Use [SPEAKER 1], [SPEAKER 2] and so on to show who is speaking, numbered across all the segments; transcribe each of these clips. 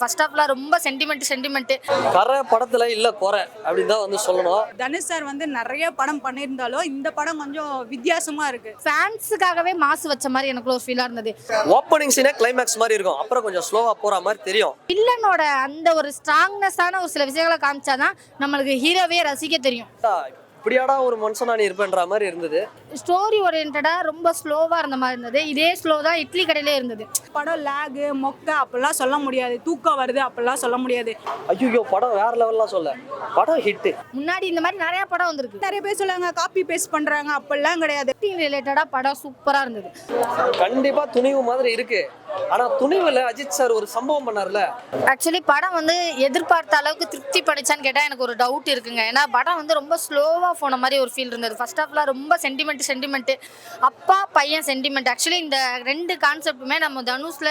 [SPEAKER 1] First ஹாஃப்ல ரொம்ப sentiment
[SPEAKER 2] கரை படத்துல இல்ல குறை அப்படின்னு தான் வந்து சொல்லணும்.
[SPEAKER 3] தனுஷ் சார் வந்து நிறைய படம் பண்ணியிருந்தாலும் இந்த படம் கொஞ்சம் வித்தியாசமா இருக்கு.
[SPEAKER 1] ஃபேன்ஸுக்காகவே மாசு வச்ச மாதிரி எனக்கு ஒரு ஃபீலா இருந்தது.
[SPEAKER 2] ஓப்பனிங் சீனே கிளைமேக்ஸ் மாதிரி இருக்கும், அப்புறம் கொஞ்சம் ஸ்லோவா போற மாதிரி தெரியும்.
[SPEAKER 1] வில்லனோட அந்த ஒரு ஸ்ட்ராங்னஸான ஒரு சில விஷயங்களை காமிச்சாதான் நம்மளுக்கு ஹீரோவே ரசிக்க தெரியும்.
[SPEAKER 2] இப்படியாடா ஒரு மனுஷனா நீ இருப்பேன்ற மாதிரி இருந்தது.
[SPEAKER 1] ஸ்டோரி ஓரியன்டா ரொம்ப ஸ்லோவா இருந்த மாதிரி இருந்தது. இதே ஸ்லோ தான் இட்லி கடையிலே இருந்தது.
[SPEAKER 3] படம் லேகு மொக்க அப்படிலாம் சொல்ல முடியாது, தூக்கம் வருது அப்படிலாம் சொல்ல முடியாது.
[SPEAKER 2] ஐயோ படம் வேற லெவல்லாம் சொல்ல, படம் ஹிட்.
[SPEAKER 1] முன்னாடி இந்த மாதிரி நிறைய படம் வந்திருக்கு.
[SPEAKER 3] நிறைய பேர் சொல்லுவாங்க காப்பி பேஸ்ட் பண்றாங்க, அப்படிலாம் கிடையாது.
[SPEAKER 1] ரிலேட்டடா படம் சூப்பரா இருந்தது.
[SPEAKER 2] கண்டிப்பா துணிவு மாதிரி இருக்கு. ஆனா துணிவுல அஜித் சார் ஒரு சம்பவம் பண்ணார்ல.
[SPEAKER 1] ஆக்சுவலி படம் வந்து எதிர்பார்த்த அளவுக்கு திருப்தி படிச்சான்னு கேட்டா எனக்கு ஒரு டவுட் இருக்குங்க. ஏன்னா படம் வந்து ரொம்ப ஸ்லோவா போன மாதிரி ஒரு ஃபீல் இருந்தது. ஃபர்ஸ்ட் ஹாஃப்ல ரொம்ப சென்டிமெண்ட் அப்பா பையன் சென்டிமெண்ட். ஆக்சுவலி இந்த ரெண்டு கான்செப்டுமே நம்ம தனுஷ்ல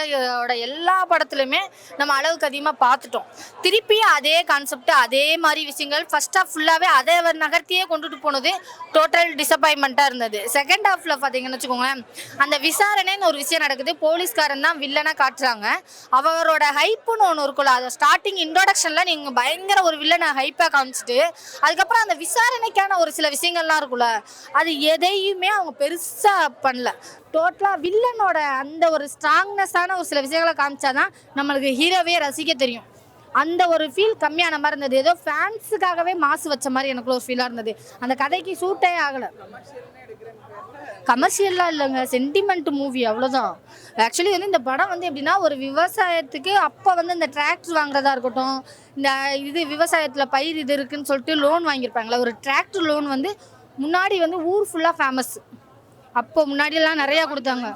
[SPEAKER 1] எல்லா படத்துலையுமே நம்ம அளவுக்கு அதிகமாக பார்த்துட்டோம். திருப்பி அதே கான்செப்ட் அதே மாதிரி விஷயங்கள் ஃபர்ஸ்ட் ஹாஃப் ஃபுல்லாகவே அதே நகர்த்தியே கொண்டுட்டு போனது டோட்டல் டிசப்பாயின்மெண்ட்டாக இருந்தது. செகண்ட் ஹாஃப்ல பார்த்தீங்கன்னு வச்சுக்கோங்களேன், அந்த விசாரணைன்னு ஒரு விஷயம் நடக்குது. போலீஸ்காரன் தான் வில்லனா காட்டுறாங்க. அவரோட ஹைப்புன்னு ஒன்று இருக்குல்ல, அதை ஸ்டார்டிங் இன்ட்ரோடக்ஷன்ல நீங்க பயங்கர ஒரு வில்லனை ஹைப்பா காமிச்சிட்டு அதுக்கப்புறம் அந்த விசாரணைக்கான ஒரு சில விஷயங்கள்லாம் இருக்குல்ல, அது எதையுமே அவங்க பெருசா பண்ணல. டோட்டலா வில்லனோட அந்த ஒரு ஸ்ட்ராங்னஸான ஒரு சில விஷயங்களை காமிச்சாதான் நம்மளுக்கு ஹீரோவே ரசிக்க தெரியும். அந்த ஒரு ஃபீல் கம்மியான மாதிரி இருந்தது. ஏதோ ஃபேன்ஸுக்காகவே மாசு வச்ச மாதிரி எனக்கு ஒரு ஃபீலாக இருந்தது. அந்த கதைக்கு சூட்டே ஆகலை. கமர்ஷியலாக இல்லைங்க, சென்டிமெண்ட் மூவி அவ்வளோதான். ஆக்சுவலி வந்து இந்த படம் வந்து எப்படின்னா, ஒரு விவசாயத்துக்கு அப்போ வந்து இந்த டிராக்டர் வாங்குறதா இருக்கட்டும், இந்த இது விவசாயத்தில் பயிர் இது இருக்குன்னு சொல்லிட்டு லோன் வாங்கியிருப்பாங்களே, ஒரு டிராக்டர் லோன் வந்து முன்னாடி வந்து ஊர் ஃபுல்லாக ஃபேமஸ். அப்போ முன்னாடியெல்லாம் நிறையா கொடுத்தாங்க.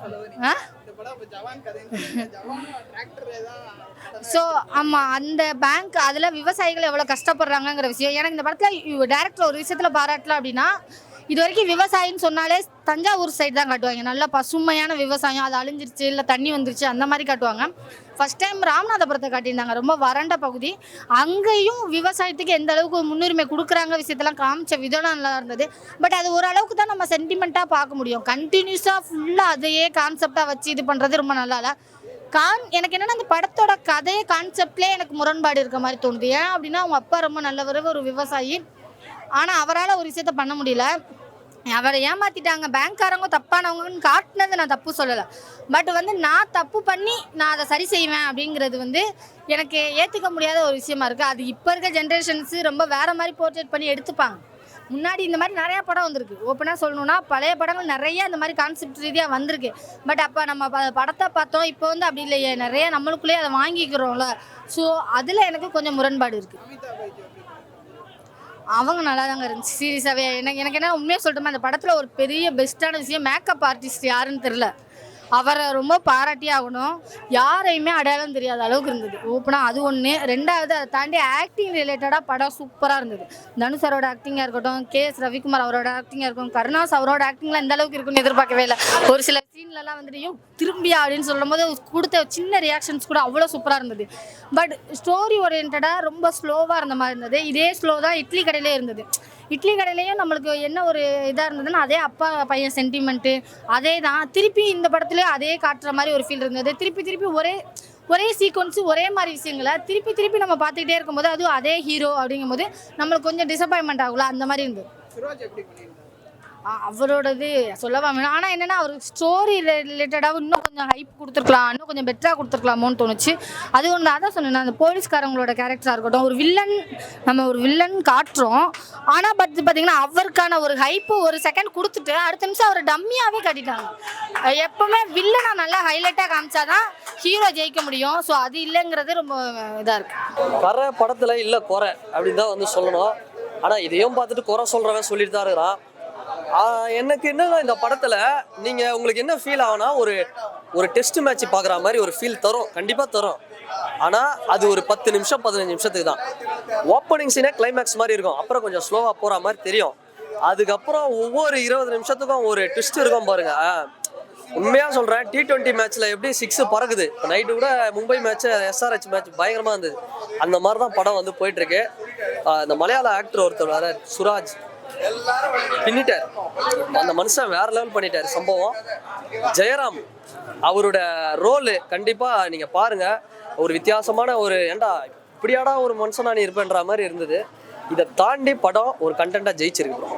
[SPEAKER 1] ஸோ ஆமாம், அந்த பேங்க் அதில் விவசாயிகள் எவ்வளோ கஷ்டப்படுறாங்கங்கிற விஷயம் எனக்கு இந்த படத்தில் டேரக்டர் ஒரு விஷயத்தில் பாராட்டலாம். அப்படின்னா இது வரைக்கும் விவசாயின்னு சொன்னாலே தஞ்சாவூர் சைடு தான் காட்டுவாங்க, நல்லா பசுமையான விவசாயம், அது அழிஞ்சிருச்சு இல்லை தண்ணி வந்துருச்சு அந்த மாதிரி காட்டுவாங்க. ஃபர்ஸ்ட் டைம் ராமநாதபுரத்தை காட்டியிருந்தாங்க, ரொம்ப வறண்ட பகுதி. அங்கேயும் விவசாயத்துக்கு எந்த அளவுக்கு முன்னுரிமை கொடுக்குறாங்க விஷயத்தெல்லாம் காமிச்ச விதம் நல்லா இருந்தது. பட் அது ஓரளவுக்கு தான் நம்ம சென்டிமெண்ட்டாக பார்க்க முடியும். கண்டினியூஸாக ஃபுல்லாக அதையே கான்செப்டாக வச்சு இது பண்ணுறது ரொம்ப நல்லா இல்லை. எனக்கு என்னென்னா அந்த படத்தோட கதையை கான்செப்ட்லேயே எனக்கு முரண்பாடு இருக்க மாதிரி தோணுது. ஏன் அப்படின்னா, அவங்க அப்பா ரொம்ப நல்லவர், ஒரு விவசாயி. ஆனால் அவரால் ஒரு விஷயத்த பண்ண முடியல. அவரை ஏமாற்றிட்டாங்க. பேங்க்காரங்க தப்பானவங்கன்னு காட்டினது நான் தப்பு சொல்லலை. பட் வந்து நான் தப்பு பண்ணி நான் அதை சரி செய்வேன் அப்படிங்கிறது வந்து எனக்கு ஏற்றுக்க முடியாத ஒரு விஷயமா இருக்குது. அது இப்போ இருக்க ஜென்ரேஷன்ஸு ரொம்ப வேறு மாதிரி போர்ட்ரேட் பண்ணி எடுத்துப்பாங்க. முன்னாடி இந்த மாதிரி நிறையா படம் வந்திருக்கு. ஓப்பனாக சொல்லணுன்னா பழைய படங்கள் நிறைய இந்த மாதிரி கான்செப்ட் ரீதியாக வந்திருக்கு. பட் அப்போ நம்ம படத்தை பார்த்தோம், இப்போ வந்து அப்படி இல்லையே, நிறைய நம்மளுக்குள்ளேயே அதை வாங்கிக்கிறோம்ல. ஸோ அதில் எனக்கு கொஞ்சம் முரண்பாடு இருக்குது. அவங்க நல்லா தாங்க இருந்துச்சு சீரியஸாகவே. எனக்கு என்ன உண்மையாக சொல்லிட்டோமே, அந்த படத்தில் ஒரு பெரிய பெஸ்ட்டான விஷயம் மேக்கப் ஆர்டிஸ்ட் யாருன்னு தெரில. அவரை ரொம்ப பாராட்டியே ஆகணும். யாரையுமே அடையாளம் தெரியாத அளவுக்கு இருந்தது ஓப்பனாக, அது ஒன்று. ரெண்டாவது அதை தாண்டி ஆக்டிங் ரிலேட்டடாக படம் சூப்பராக இருந்தது. தனுஷ் அவரோட ஆக்டிங்காக இருக்கட்டும், கேஎஸ் ரவிக்குமார் அவரோட ஆக்டிங்காக இருக்கட்டும், கருணாஸ் அவரோட ஆக்டிங்லாம் இந்த அளவுக்கு இருக்குன்னு எதிர்பார்க்கவே இல்லை. ஒரு சில சீன்லலாம் வந்துட்டு திரும்பியா அப்படின்னு சொல்லும் போது கொடுத்த சின்ன ரியாக்ஷன்ஸ் கூட அவ்வளோ சூப்பராக இருந்தது. பட் ஸ்டோரி ஓரியன்டாக ரொம்ப ஸ்லோவாக இருந்த மாதிரி இருந்தது. இதே ஸ்லோ தான் இட்லி கடையிலே இருந்தது. இட்லி கடையிலையும் நம்மளுக்கு என்ன ஒரு இதாக இருந்ததுன்னா, அதே அப்பா பையன் சென்டிமெண்ட்டு அதே தான் திருப்பி இந்த படத்துலேயும் அதே காட்டுற மாதிரி ஒரு ஃபீல் இருந்தது. திருப்பி ஒரே சீக்வன்ஸு ஒரே மாதிரி விஷயங்களை திருப்பி நம்ம பார்த்துக்கிட்டே இருக்கும்போது அதுவும் அதே ஹீரோ அப்படிங்கும்போது நம்மளுக்கு கொஞ்சம் டிசப்பாயின்மெண்ட் ஆகல, அந்த மாதிரி இருந்தது. அவரோடது சொல்லவா வேணும். ஆனால் என்னென்னா, அவருக்கு ஸ்டோரி ரிலேட்டடாக இன்னும் கொஞ்சம் ஹைப் கொடுத்துருக்கலாம், இன்னும் கொஞ்சம் பெட்டராக கொடுத்துருக்கலாமோன்னு தோணுச்சு. அது ஒன்று. அதான் சொன்னேன், அந்த போலீஸ்காரங்களோட கேரக்டராக இருக்கட்டும், நம்ம ஒரு வில்லன் காட்டுறோம். ஆனால் பார்த்தீங்கன்னா அவருக்கான ஒரு ஹைப்பு ஒரு செகண்ட் கொடுத்துட்டு அடுத்த நிமிஷம் அவர் டம்மியாகவே காட்டிட்டாங்க. எப்போவுமே வில்லனை நல்லா ஹைலைட்டாக காமிச்சாதான் ஹீரோ ஜெயிக்க முடியும். ஸோ அது இல்லைங்கிறது ரொம்ப இதாக இருக்குது.
[SPEAKER 2] கரை படத்தில் இல்லை குறை அப்படின்னு தான் வந்து சொல்லணும். ஆனால் இதையும் பார்த்துட்டு குறை சொல்கிறவன் சொல்லிட்டு தான் இருக்கிறான். எனக்கு என்னன்னா, இந்த படத்துல நீங்க உங்களுக்கு என்ன ஃபீல் ஆகுனா, ஒரு டெஸ்ட் மேட்ச் பாக்குற மாதிரி ஒரு ஃபீல் தரும், கண்டிப்பா தரும். ஆனா அது ஒரு 10 நிமிஷம் 15 நிமிஷத்துக்கு தான். ஓப்பனிங் சீனே கிளைமேக்ஸ் மாதிரி இருக்கும், அப்புறம் கொஞ்சம் ஸ்லோவா போற மாதிரி தெரியும். அதுக்கப்புறம் ஒவ்வொரு 20 நிமிஷத்துக்கும் ஒரு ட்விஸ்ட் இருக்கும் பாருங்க. உண்மையா சொல்றேன், T20 மேட்ச்ல எப்படி 6 பறக்குது, நைட்டு கூட மும்பை மேட்ச் SRH மேட்ச் பயங்கரமா இருந்தது. அந்த மாதிரி தான் படம் வந்து போயிட்டு இருக்கு. இந்த மலையாள ஆக்டர் ஒருத்தர் வர சுராஜ் பின்னிட்டார். அந்த மனுஷன் வேற லெவல் பண்ணிட்டார் சம்பவம். ஜெயராம் அவரோட ரோல் கண்டிப்பா நீங்க பாருங்க. ஒரு வித்தியாசமான ஒரு ஏன்டா இப்படியாடா ஒரு மனுஷனா நீ இருப்பேன்ற மாதிரி இருந்தது. இதை தாண்டி படம் ஒரு கண்டென்ட்டாக ஜெயிச்சிருக்கு bro.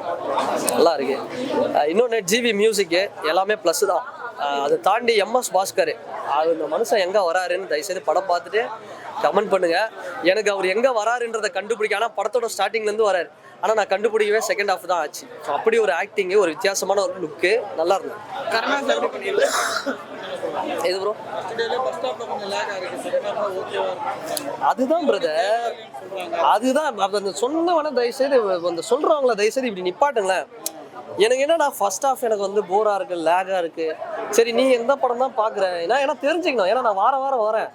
[SPEAKER 2] நல்லா இருக்கு. இன்னொன்று ஜிவி மியூசிக்கு எல்லாமே ப்ளஸ் தான். அதை தாண்டி எம்எஸ் பாஸ்கர் இந்த மனுஷன் எங்கே வராருன்னு தயவுசெய்து படம் பார்த்துட்டு கமெண்ட் பண்ணுங்க. எனக்கு அவர் எங்கே வராருன்றதை கண்டுபிடிக்க, ஆனால் படத்தோட ஸ்டார்டிங்லேருந்து வராரு, ஆனால் நான் கண்டுபிடிக்கவே செகண்ட் ஹாஃப் தான் ஆச்சு. ஸோ அப்படி ஒரு ஆக்டிங்கு, ஒரு வித்தியாசமான ஒரு லுக்கு நல்லா இருந்தது. எது ப்ரோ? அதுதான் பிரதர், அதுதான் அந்த சொன்னவன தயவுசெய்து அந்த சொல்றவங்கள தயவுசெய்து இப்படி நிப்பாட்டுங்களேன். எனக்கு என்னன்னா ஃபர்ஸ்ட் ஹாஃப் எனக்கு வந்து போரா இருக்கு, லேகா இருக்கு. சரி நீ எந்த படம் தான் பாக்குற, ஏன்னா தெரிஞ்சுக்கணும். ஏன்னா நான் வாரம் வரேன்.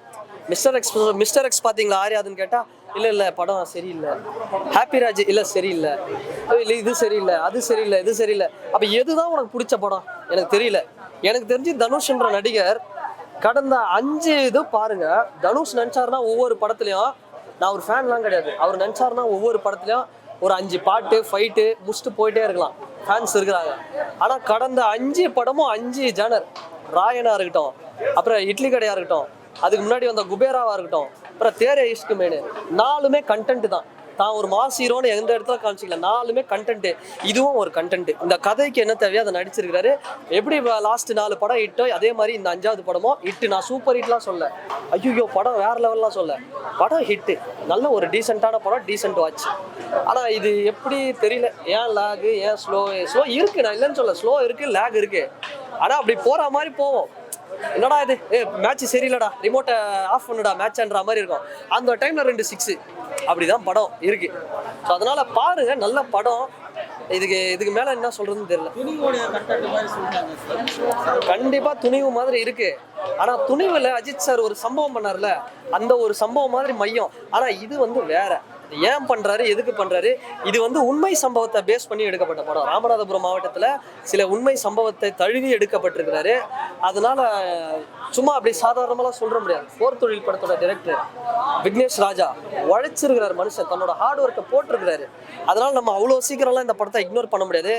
[SPEAKER 2] மிஸ்டர் எக்ஸ் பாத்தீங்களா ஆரியாதுன்னு கேட்டா இல்ல படம் சரியில்லை. ஹாப்பி ராஜ் இல்ல சரியில்லை, இல்லை இது சரியில்லை, அது சரியில்லை, இது சரியில்லை. அப்ப எதுதான் உனக்கு பிடிச்ச படம் எனக்கு தெரியல. எனக்கு தெரிஞ்சு தனுஷ்ன்ற நடிகர் கடந்த 5 இது பாருங்க, தனுஷ் நினைச்சாருன்னா ஒவ்வொரு படத்துலயும், நான் ஒரு ஃபேன்லாம் கிடையாது, அவர் நினைச்சாருன்னா ஒவ்வொரு படத்துலயும் ஒரு 5 பாட்டு ஃபைட்டு முடிச்சுட்டு போயிட்டே இருக்கலாம், ஃபேன்ஸ் இருக்கிறாங்க. ஆனா கடந்த 5 படமும் 5 ஜானர், ராயனா இருக்கட்டும், அப்புறம் இட்லி கடையா இருக்கட்டும், அதுக்கு முன்னாடி வந்த குபேராவா இருக்கட்டும், அப்புறம் தேரே இஷ்கு மேனு, 4மே கண்டென்ட் தான். தான் ஒரு மாஸ் ஹீரோன்னு எந்த இடத்துல காமிச்சிக்கல, 4மே கண்டென்ட். இதுவும் ஒரு கண்டென்ட். இந்த கதைக்கு என்ன தேவையோ அதை நடிச்சிருக்காரு. எப்படி லாஸ்ட் 4 படம் ஹிட்டோ அதே மாதிரி இந்த 5வது படமும் ஹிட்டு. நான் சூப்பர் ஹிட்லாம் சொல்ல, ஐயோ படம் வேற லெவல்லாம் சொல்ல, படம் ஹிட்டு, நல்ல ஒரு டீசெண்டான படம், டீசென்ட் வாட்ச். ஆனால் இது எப்படி தெரியல, ஏன் லேகு, ஏன் ஸ்லோ இருக்கு, நான் இல்லைன்னு சொல்ல, ஸ்லோ இருக்கு, லேக் இருக்கு. ஆனால் அப்படி போற மாதிரி போவோம். என்னடா இது மேட்ச் சரியில்லடா, ரிமோட்டை ஆஃப் பண்ணுடா மேட்ச்ன்ற மாதிரி இருக்கும். அந்த டைம்ல 2 6 அப்படிதான் படம் இருக்கு. ஸோ அதனால பாருங்க, நல்ல படம். இதுக்கு மேல என்ன சொல்றதுன்னு தெரியல. கண்டிப்பா துணிவு மாதிரி இருக்கு. ஆனா துணிவுல அஜித் சார் ஒரு சம்பவம் பண்ணார்ல, அந்த ஒரு சம்பவம் மாதிரி மையம். ஆனா இது வந்து வேற. ஏன் பண்றாரு, எதுக்கு பண்றாரு, இது வந்து உண்மை சம்பவத்தை பேஸ் பண்ணி எடுக்கப்பட்ட படம். ராமநாதபுரம் மாவட்டத்துல சில உண்மை சம்பவத்தை தழுவி எடுக்கப்பட்டிருக்கிறாரு. அதனால சும்மா அப்படி சாதாரணமெல்லாம் சொல்ற முடியாது. போர் தொழில் படத்தோட டைரக்டர் விக்னேஷ் ராஜா உழைச்சிருக்கிறார் மனுஷன், தன்னோட ஹார்ட் ஒர்க்கை போட்டிருக்கிறாரு. அதனால நம்ம அவ்வளோ சீக்கிரம்லாம் இந்த படத்தை இக்னோர் பண்ண முடியாது.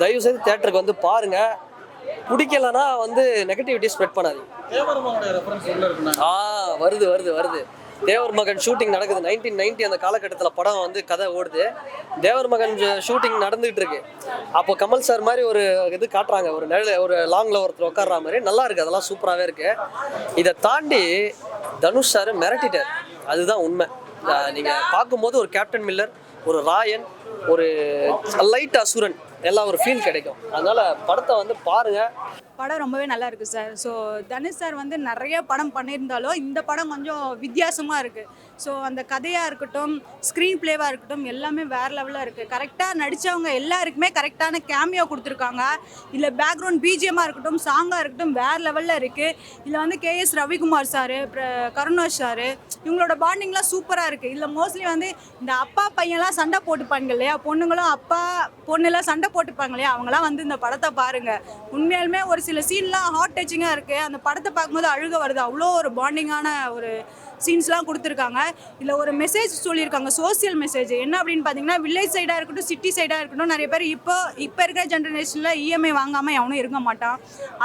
[SPEAKER 2] தயவு செய்து தியேட்டருக்கு வந்து பாருங்க. பிடிக்கலன்னா வந்து நெகட்டிவிட்டி ஸ்ப்ரெட் பண்ணாது. வருது தேவர் மகன் ஷூட்டிங் நடக்குது. 1990 அந்த காலகட்டத்தில் படம் வந்து கதை ஓடுது. தேவர் மகன் ஷூட்டிங் நடந்துகிட்டு இருக்கு. அப்போ கமல் சார் மாதிரி ஒரு இது காட்டுறாங்க, ஒரு லாங்கில் ஒருத்தர் உட்கார்ற மாதிரி. நல்லா இருக்கு, அதெல்லாம் சூப்பராகவே இருக்கு. இதை தாண்டி தனுஷ் சார் மிரட்டிட்டார், அதுதான் உண்மை. நீங்கள் பார்க்கும்போது ஒரு கேப்டன் மில்லர், ஒரு ராயன், ஒரு லைட் அசுரன் எல்லாம் ஒரு ஃபீல் கிடைக்கும். அதனால படத்தை வந்து பாருங்க.
[SPEAKER 3] படம் ரொம்பவே நல்லா இருக்கு சார். ஸோ தனுஷ் சார் வந்து நிறைய படம் பண்ணியிருந்தாலும் இந்த படம் கொஞ்சம் வித்தியாசமாக இருக்குது. ஸோ அந்த கதையாக இருக்கட்டும், ஸ்க்ரீன் பிளேவாக இருக்கட்டும், எல்லாமே வேறு லெவலில் இருக்குது. கரெக்டாக நடித்தவங்க எல்லாருக்குமே கரெக்டான கேமியோ கொடுத்துருக்காங்க. இல்லை பேக்ரவுண்ட் பிஜிஎம்மாக இருக்கட்டும், சாங்காக இருக்கட்டும், வேறு லெவலில் இருக்குது. இதில் வந்து KS Ravikumar sir, Karunas sir, இவங்களோட பாண்டிங்லாம் சூப்பராக இருக்குது. இதில் மோஸ்ட்லி வந்து இந்த அப்பா பையன்லாம் சண்டை போட்டுப்பாங்க இல்லையா, பொண்ணுங்களும் அப்பா பொண்ணுலாம் சண்டை போட்டுப்பாங்க இல்லையா, அவங்களாம் வந்து இந்த படத்தை பாருங்கள். உண்மையாலுமே ஒரு சில சீன்லாம் ஹார்ட் டச்சிங்காக இருக்குது. அந்த படத்தை பார்க்கும்போது அழுக வருது. அவ்வளோ ஒரு பாண்டிங்கான ஒரு சீன்ஸ்லாம் கொடுத்துருக்காங்க. இதில் ஒரு மெசேஜ் சொல்லியிருக்காங்க, சோசியல் மெசேஜ். என்ன அப்படின்னு பார்த்தீங்கன்னா, வில்லேஜ் சைடாக இருக்கட்டும், சிட்டி சைடாக இருக்கட்டும், நிறைய பேர் இப்போ இருக்கிற ஜென்ரேஷனில் EMI வாங்காமல் எவனும் இருக்க மாட்டான்.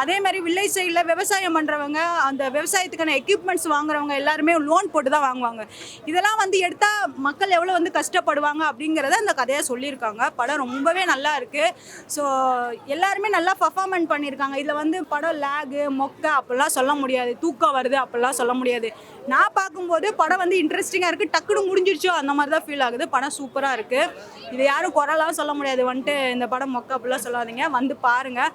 [SPEAKER 3] அதே மாதிரி வில்லேஜ் சைடில் விவசாயம் பண்ணுறவங்க, அந்த விவசாயத்துக்கான எக்யூப்மெண்ட்ஸ் வாங்குறவங்க எல்லாருமே லோன் போட்டு தான் வாங்குவாங்க. இதெல்லாம் வந்து எடுத்தால் மக்கள் எவ்வளோ வந்து கஷ்டப்படுவாங்க அப்படிங்கிறத அந்த கதையாக சொல்லியிருக்காங்க. படம் ரொம்பவே நல்லா இருக்குது. ஸோ எல்லாருமே நல்லா பர்ஃபார்மன்ஸ் பண்ணியிருக்காங்க. இதில் வந்து படம் லேகு மொக்கை அப்படிலாம் சொல்ல முடியாது, தூக்கம் வருது அப்படிலாம் சொல்ல முடியாது. நான் பார்க்கும்போது படம் வந்து இன்ட்ரெஸ்டிங்காக இருக்குது. டக்குனு முடிஞ்சிருச்சோ அந்த மாதிரி தான் ஃபீல் ஆகுது. படம் சூப்பராக இருக்குது. இது யாரும் குறைலாம் சொல்ல முடியாது. வந்துட்டு இந்த படம் மொக்கை அப்படிலாம் சொல்லாதீங்க, வந்து பாருங்கள்.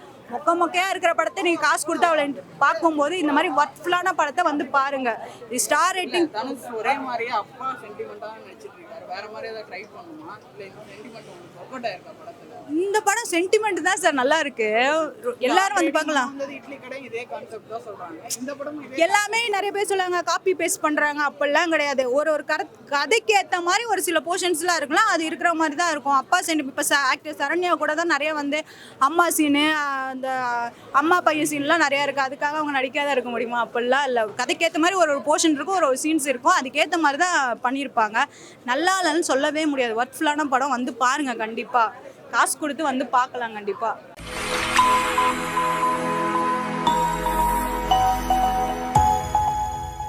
[SPEAKER 3] மொக்கையாக இருக்கிற படத்தை நீங்கள் காசு கொடுத்து அவளை பார்க்கும்போது இந்த மாதிரி ஒர்த்ஃபுல்லான படத்தை வந்து பாருங்கள். இது ஸ்டார் ரேட்டிங்.
[SPEAKER 4] ஒரே மாதிரியே அப்பா சென்டிமெண்ட்டாக நடிச்சிட்டு இருக்காரு. வேற மாதிரி ஏதாவது ட்ரை பண்ணுமா, இல்லை இந்த சென்டிமெண்ட் உங்களுக்கு ஒர்க் அவுட் ஆயிருக்கா படத்தில்?
[SPEAKER 3] இந்த படம் சென்டிமெண்ட் தான் சார், நல்லா இருக்கு. எல்லாரும் வந்து பார்க்கலாம்.
[SPEAKER 4] இட்லி கடை இதே கான்செப்ட் தான் சொல்றாங்க. இந்த படம்
[SPEAKER 3] எல்லாமே நிறைய பேர் சொல்லுவாங்க காப்பி பேஸ்ட் பண்றாங்க, அப்படிலாம் கிடையாது. ஒரு கதைக்கு ஏற்ற மாதிரி ஒரு சில போர்ஷன்ஸ்லாம் இருக்கலாம், அது இருக்கிற மாதிரி தான் இருக்கும். அப்பா சென்டிமெண்ட் இப்போ ஆக்டர் சரண்யா கூட தான் நிறைய வந்து அம்மா சீனு, அந்த அம்மா பையன் சீன்லாம் நிறையா இருக்குது. அதுக்காக அவங்க நடிக்காத இருக்க முடியுமா? அப்படிலாம் இல்லை. கதைக்கேற்ற மாதிரி ஒரு போர்ஷன் இருக்கும், ஒரு சீன்ஸ் இருக்கும், அதுக்கேற்ற மாதிரி தான் பண்ணியிருப்பாங்க. நல்லா இல்லைன்னு சொல்லவே முடியாது. ஒர்த்ஃபுல்லான படம், வந்து பாருங்கள். கண்டிப்பாக காசு கொடுத்து வந்து பார்க்கலாம் கண்டிப்பாக.